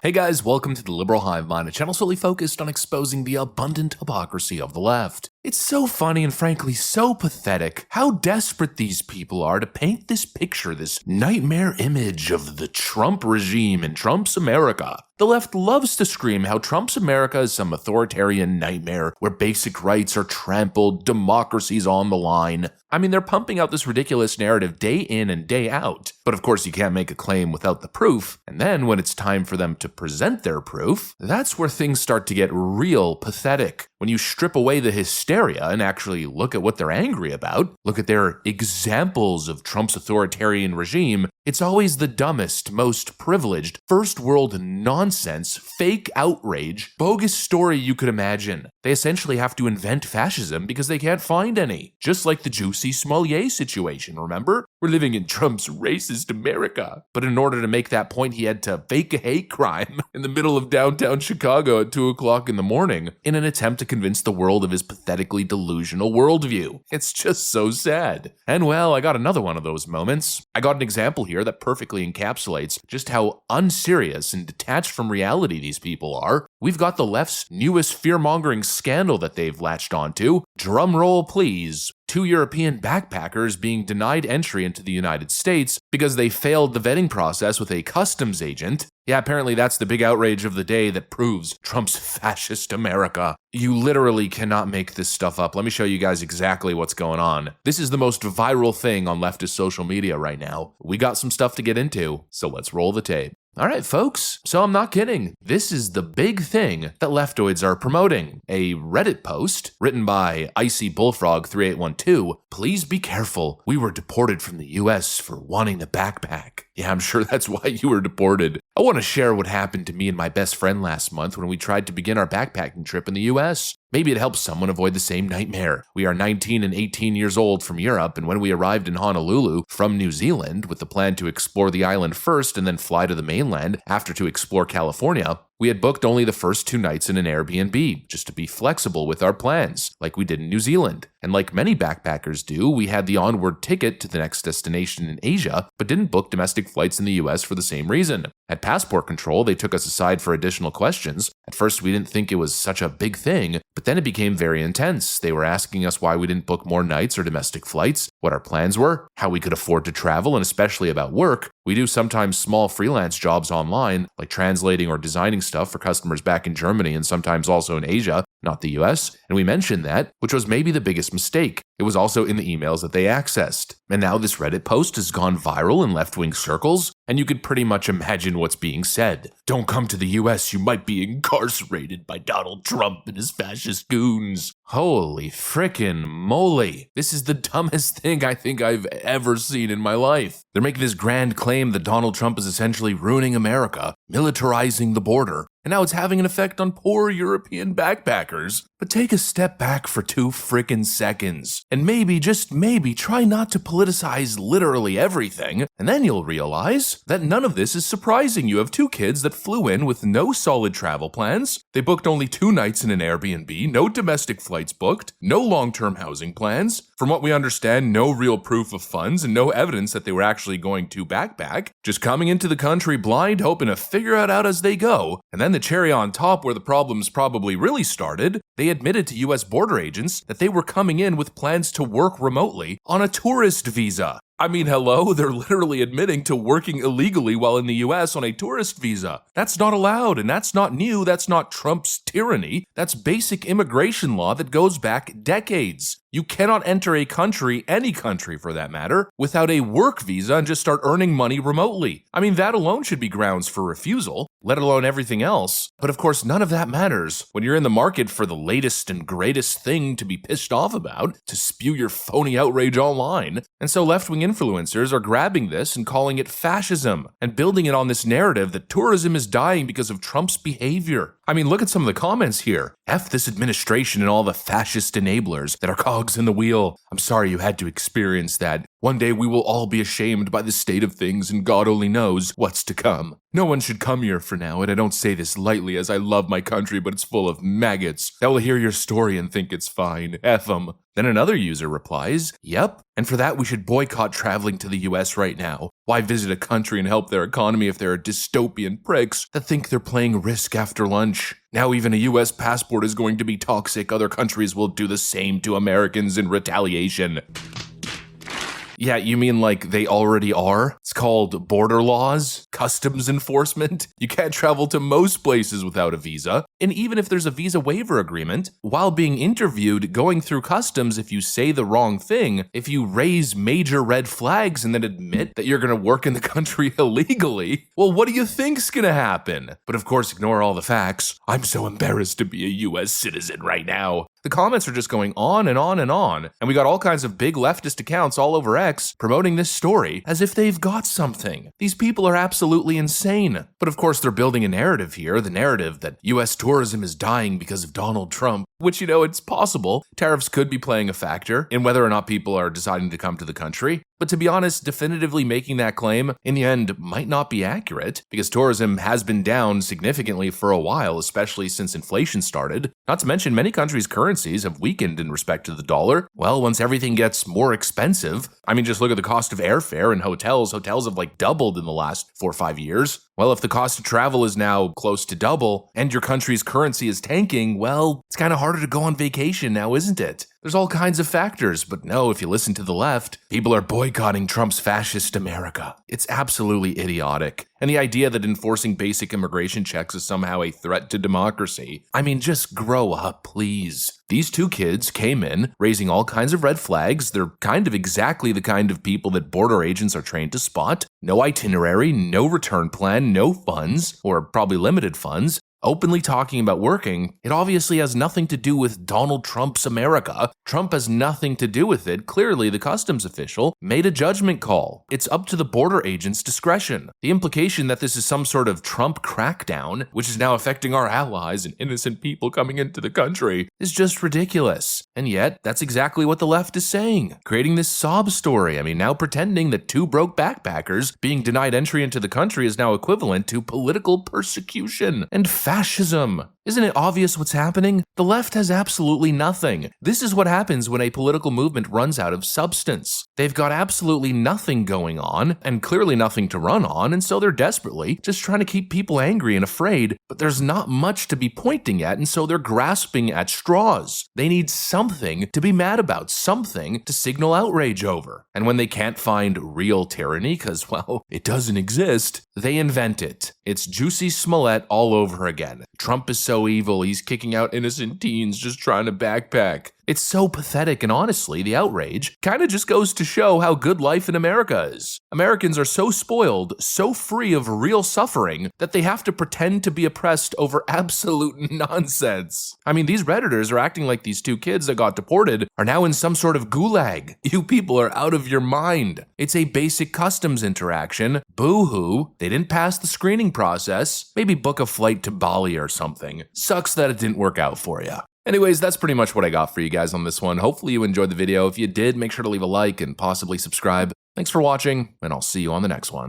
Hey guys, welcome to the Liberal Hive Mind, a channel solely focused on exposing the abundant hypocrisy of the left. It's so funny and frankly so pathetic how desperate these people are to paint this picture, this nightmare image of the Trump regime and Trump's America. The left loves to scream how Trump's America is some authoritarian nightmare where basic rights are trampled, democracy's on the line. I mean, they're pumping out this ridiculous narrative day in and day out. But of course, you can't make a claim without the proof. And then when it's time for them to present their proof, that's where things start to get real pathetic. When you strip away the hysteria and actually look at what they're angry about, look at their examples of Trump's authoritarian regime, it's always the dumbest, most privileged, first world nonsense, fake outrage, bogus story you could imagine. They essentially have to invent fascism because they can't find any. Just like the Juicy Smollett situation, remember? We're living in Trump's racist America. But in order to make that point, he had to fake a hate crime in the middle of downtown Chicago at 2 o'clock in the morning in an attempt to convince the world of his pathetically delusional worldview. It's just so sad. And well, I got another one of those moments. I got an example here that perfectly encapsulates just how unserious and detached from reality these people are. We've got the left's newest fear-mongering scandal that they've latched onto. Drum roll, please. 2 European backpackers being denied entry into the United States because they failed the vetting process with a customs agent. Yeah, apparently that's the big outrage of the day that proves Trump's fascist America. You literally cannot make this stuff up. Let me show you guys exactly what's going on. This is the most viral thing on leftist social media right now. We got some stuff to get into, so let's roll the tape. Alright folks, so I'm not kidding. This is the big thing that leftoids are promoting. A Reddit post written by Icy Bullfrog 3812. Please be careful. We were deported from the US for wanting a backpack. Yeah, I'm sure that's why you were deported. I want to share what happened to me and my best friend last month when we tried to begin our backpacking trip in the US. Maybe it helps someone avoid the same nightmare. We are 19 and 18 years old from Europe, and when we arrived in Honolulu from New Zealand with the plan to explore the island first and then fly to the mainland after to explore California, we had booked only the first 2 nights in an Airbnb, just to be flexible with our plans, like we did in New Zealand. And like many backpackers do, we had the onward ticket to the next destination in Asia, but didn't book domestic flights in the US for the same reason. At passport control, they took us aside for additional questions. At first, we didn't think it was such a big thing, but then it became very intense. They were asking us why we didn't book more nights or domestic flights, what our plans were, how we could afford to travel, and especially about work. We do sometimes small freelance jobs online, like translating or designing stuff for customers back in Germany and sometimes also in Asia, not the US, and we mentioned that, which was maybe the biggest mistake. It was also in the emails that they accessed. And now this Reddit post has gone viral in left-wing circles, and you could pretty much imagine what's being said. Don't come to the US, you might be incarcerated by Donald Trump and his fascist goons. Holy frickin' moly. This is the dumbest thing I think I've ever seen in my life. They're making this grand claim that Donald Trump is essentially ruining America, militarizing the border, and now it's having an effect on poor European backpackers. But take a step back for 2 frickin' seconds, and maybe, just maybe, try not to politicize literally everything, and then you'll realize that none of this is surprising. You have 2 kids that flew in with no solid travel plans, they booked only 2 nights in an Airbnb, no domestic flights booked, no long-term housing plans, from what we understand, no real proof of funds, and no evidence that they were actually going to backpack, just coming into the country blind, hoping to figure it out as they go, and then the cherry on top where the problems probably really started, they admitted to US border agents that they were coming in with plans to work remotely on a tourist visa. I mean, hello, they're literally admitting to working illegally while in the US on a tourist visa. That's not allowed, and that's not new, that's not Trump's tyranny, that's basic immigration law that goes back decades. You cannot enter a country, any country for that matter, without a work visa and just start earning money remotely. I mean, that alone should be grounds for refusal, let alone everything else. But of course, none of that matters when you're in the market for the latest and greatest thing to be pissed off about, to spew your phony outrage online. And so left-wing influencers are grabbing this and calling it fascism, and building it on this narrative that tourism is dying because of Trump's behavior. I mean, look at some of the comments here. F this administration and all the fascist enablers that are cogs in the wheel. I'm sorry you had to experience that. One day we will all be ashamed by the state of things, and God only knows what's to come. No one should come here for now, and I don't say this lightly as I love my country, but it's full of maggots that will hear your story and think it's fine. F 'em. Then another user replies, yep, and for that we should boycott traveling to the US right now. Why visit a country and help their economy if there are dystopian pricks that think they're playing Risk after lunch? Now even a US passport is going to be toxic. Other countries will do the same to Americans in retaliation. Yeah, you mean like they already are? It's called border laws, customs enforcement. You can't travel to most places without a visa. And even if there's a visa waiver agreement, while being interviewed, going through customs, if you say the wrong thing, if you raise major red flags and then admit that you're gonna work in the country illegally, well, what do you think's gonna happen? But of course, ignore all the facts. I'm so embarrassed to be a US citizen right now. The comments are just going on and on and on, and we got all kinds of big leftist accounts all over X promoting this story as if they've got something. These people are absolutely insane. But of course, they're building a narrative here, the narrative that US tourism is dying because of Donald Trump, which, it's possible. Tariffs could be playing a factor in whether or not people are deciding to come to the country. But to be honest, definitively making that claim in the end might not be accurate, because tourism has been down significantly for a while, especially since inflation started. Not to mention many countries' currencies have weakened in respect to the dollar. Well, once everything gets more expensive, just look at the cost of airfare and hotels. Hotels have doubled in the last 4 or 5 years. Well, if the cost of travel is now close to double and your country's currency is tanking, well, it's kind of harder to go on vacation now, isn't it? There's all kinds of factors, but no, if you listen to the left, people are boycotting Trump's fascist America. It's absolutely idiotic. And the idea that enforcing basic immigration checks is somehow a threat to democracy. Just grow up, please. These two kids came in, raising all kinds of red flags. They're kind of exactly the kind of people that border agents are trained to spot. No itinerary, no return plan, no funds, or probably limited funds. Openly talking about working, it obviously has nothing to do with Donald Trump's America. Trump has nothing to do with it. Clearly, the customs official made a judgment call. It's up to the border agent's discretion. The implication that this is some sort of Trump crackdown, which is now affecting our allies and innocent people coming into the country, is just ridiculous. And yet, that's exactly what the left is saying, creating this sob story. Now pretending that 2 broke backpackers being denied entry into the country is now equivalent to political persecution and fascism. Isn't it obvious what's happening? The left has absolutely nothing. This is what happens when a political movement runs out of substance. They've got absolutely nothing going on, and clearly nothing to run on, and so they're desperately just trying to keep people angry and afraid, but there's not much to be pointing at, and so they're grasping at straws. They need something to be mad about, something to signal outrage over. And when they can't find real tyranny, because, well, it doesn't exist, they invent it. It's Juicy Smollett all over again. Trump is so evil, he's kicking out innocent teens just trying to backpack. It's so pathetic, and honestly, the outrage kind of just goes to show how good life in America is. Americans are so spoiled, so free of real suffering, that they have to pretend to be oppressed over absolute nonsense. These Redditors are acting like these 2 kids that got deported are now in some sort of gulag. You people are out of your mind. It's a basic customs interaction. Boo-hoo. They didn't pass the screening process. Maybe book a flight to Bali or something. Sucks that it didn't work out for you. Anyways, that's pretty much what I got for you guys on this one. Hopefully you enjoyed the video. If you did, make sure to leave a like and possibly subscribe. Thanks for watching, and I'll see you on the next one.